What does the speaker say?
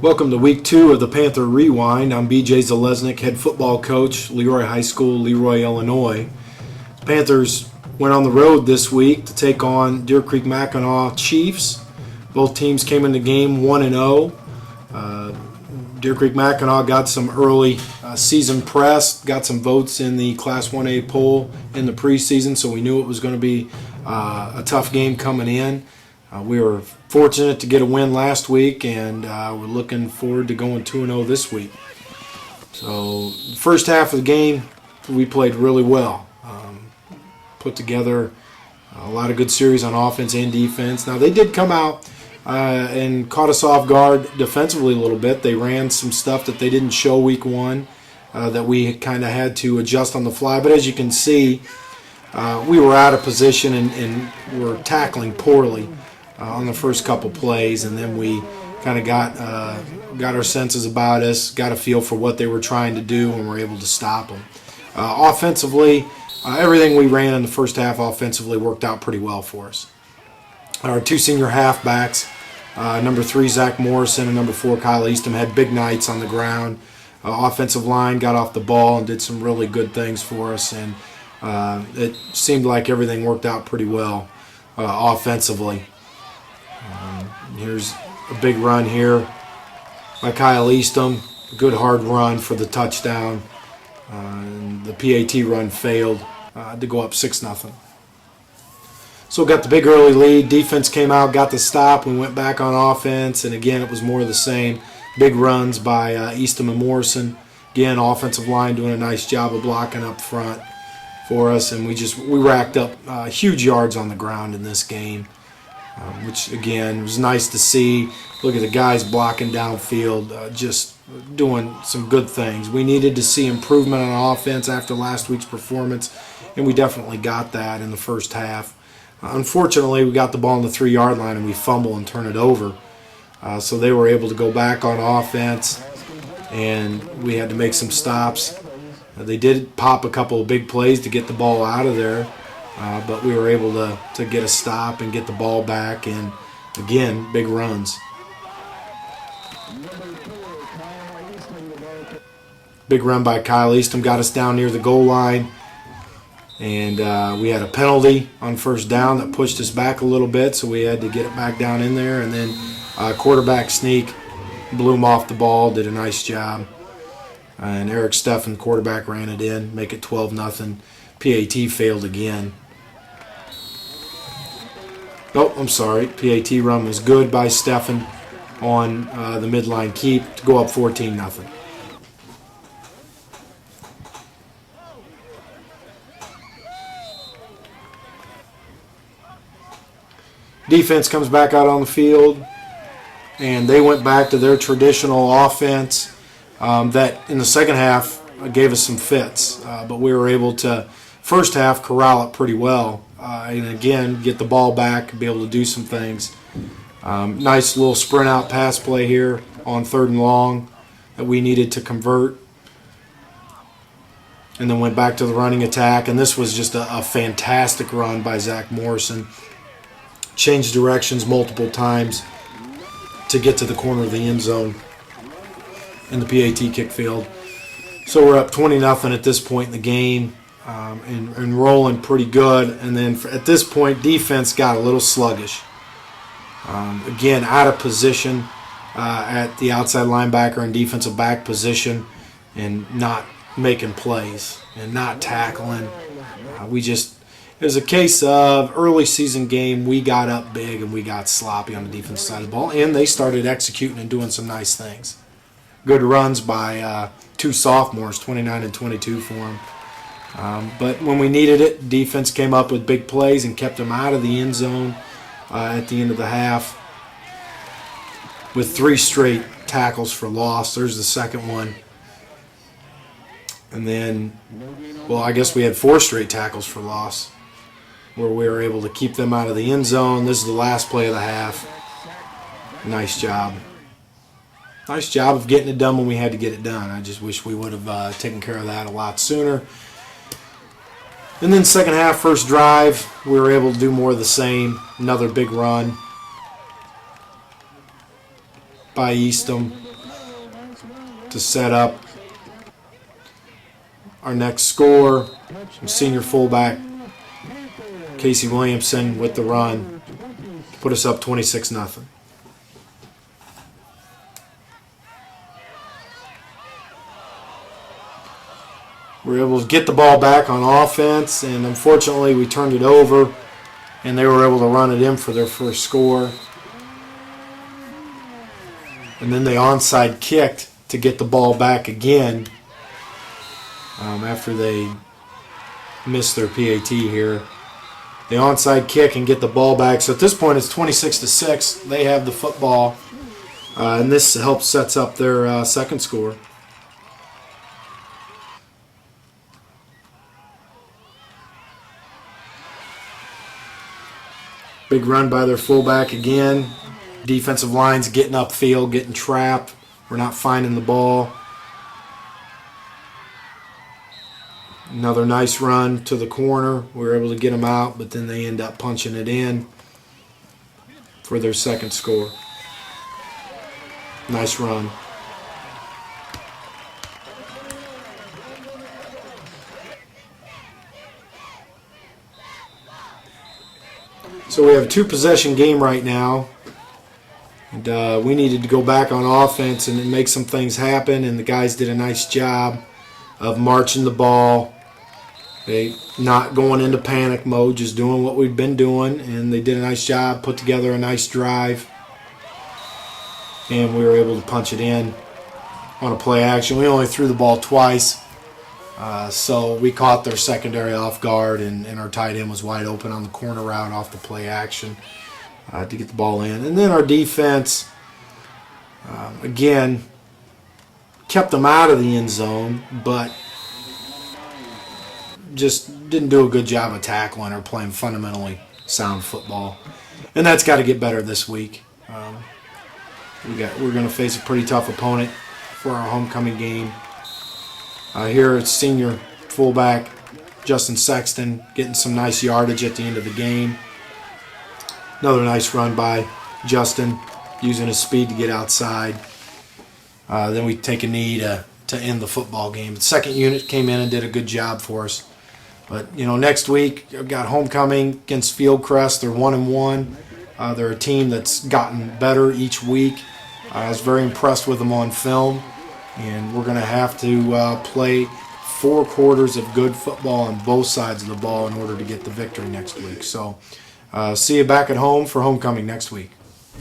Welcome to week 2 of the Panther Rewind. I'm BJ Zalesnik, head football coach, Leroy High School, Leroy, Illinois. Panthers went on the road this week to take on Deer Creek Mackinac Chiefs. Both teams came in the game 1-0. Deer Creek Mackinac got some early season press, got some votes in the Class 1A poll in the preseason, so we knew it was going to be a tough game coming in. We were fortunate to get a win last week, and we're looking forward to going 2-0 this week. So the first half of the game, we played really well. Put together a lot of good series on offense and defense. Now, they did come out and caught us off guard defensively a little bit. They ran some stuff that they didn't show week 1 that we kind of had to adjust on the fly. But as you can see, we were out of position and were tackling poorly on the first couple plays, and then we kind of got our senses about us, got a feel for what they were trying to do, and were able to stop them. Offensively, everything we ran in the first half offensively worked out pretty well for us. Our two senior halfbacks, number 3 Zach Morrison and number 4 Kyle Eastham, had big nights on the ground. Offensive line got off the ball and did some really good things for us, and it seemed like everything worked out pretty well offensively. Here's a big run here by Kyle Eastham. Good hard run for the touchdown. And the PAT run failed to go up 6-0. So got the big early lead. Defense came out, got the stop. We went back on offense, and again it was more of the same. Big runs by Eastham and Morrison. Again, offensive line doing a nice job of blocking up front for us, and we racked up huge yards on the ground in this game. Which, again, was nice to see. Look at the guys blocking downfield, just doing some good things. We needed to see improvement on offense after last week's performance, and we definitely got that in the first half. Unfortunately, we got the ball on the 3-yard line, and we fumble and turn it over. So they were able to go back on offense, and we had to make some stops. They did pop a couple of big plays to get the ball out of there. But we were able to get a stop and get the ball back, and again, big runs. Big run by Kyle Eastham got us down near the goal line, and we had a penalty on first down that pushed us back a little bit, so we had to get it back down in there, and then quarterback sneak blew him off the ball, did a nice job. And Eric Steffen, quarterback, ran it in, make it 12-0. PAT failed again. Oh, I'm sorry. PAT run was good by Steffen on the midline keep to go up 14-0. Defense comes back out on the field, and they went back to their traditional offense that in the second half gave us some fits, but we were able to, first half, corral it pretty well. And again, get the ball back, be able to do some things. Nice little sprint out pass play here on 3rd and long that we needed to convert. And then went back to the running attack. And this was just a fantastic run by Zach Morrison. Changed directions multiple times to get to the corner of the end zone in the PAT kick field. So we're up 20-0 at this point in the game. And rolling pretty good, and then at this point defense got a little sluggish. Again, out of position at the outside linebacker and defensive back position, and not making plays and not tackling. It was a case of early season game, we got up big and we got sloppy on the defensive side of the ball, and they started executing and doing some nice things. Good runs by 2 sophomores, 29 and 22 for them. But when we needed it, defense came up with big plays and kept them out of the end zone at the end of the half with 3 straight tackles for loss. There's the second one. And then, well, I guess we had 4 straight tackles for loss where we were able to keep them out of the end zone. This is the last play of the half. Nice job. Nice job of getting it done when we had to get it done. I just wish we would have taken care of that a lot sooner. And then second half, first drive, we were able to do more of the same. Another big run by Eastham. to set up our next score. Senior fullback Casey Williamson with the run to put us up 26-0. We were able to get the ball back on offense, and unfortunately we turned it over, and they were able to run it in for their first score. And then they onside kicked to get the ball back again after they missed their PAT here. They onside kick and get the ball back. So at this point it's 26-6. They have the football, and this helps sets up their second score. Big run by their fullback again. Defensive line's getting upfield, getting trapped. We're not finding the ball. Another nice run to the corner. We were able to get them out, but then they end up punching it in for their second score. Nice run. So we have a two-possession game right now, and we needed to go back on offense and make some things happen, and the guys did a nice job of marching the ball. They not going into panic mode, just doing what we've been doing, and they did a nice job, put together a nice drive, and we were able to punch it in on a play action. We only threw the ball twice. So we caught their secondary off guard, and our tight end was wide open on the corner route off the play action to get the ball in. And then our defense, again, kept them out of the end zone, but just didn't do a good job of tackling or playing fundamentally sound football. And that's got to get better this week. We're going to face a pretty tough opponent for our homecoming game. Here it's senior fullback Justin Sexton getting some nice yardage at the end of the game. Another nice run by Justin, using his speed to get outside. Then we take a knee to end the football game. The second unit came in and did a good job for us. But next week I've got homecoming against Fieldcrest. They're 1-1. They're a team that's gotten better each week. I was very impressed with them on film. And we're going to have to play 4 quarters of good football on both sides of the ball in order to get the victory next week. So see you back at home for homecoming next week.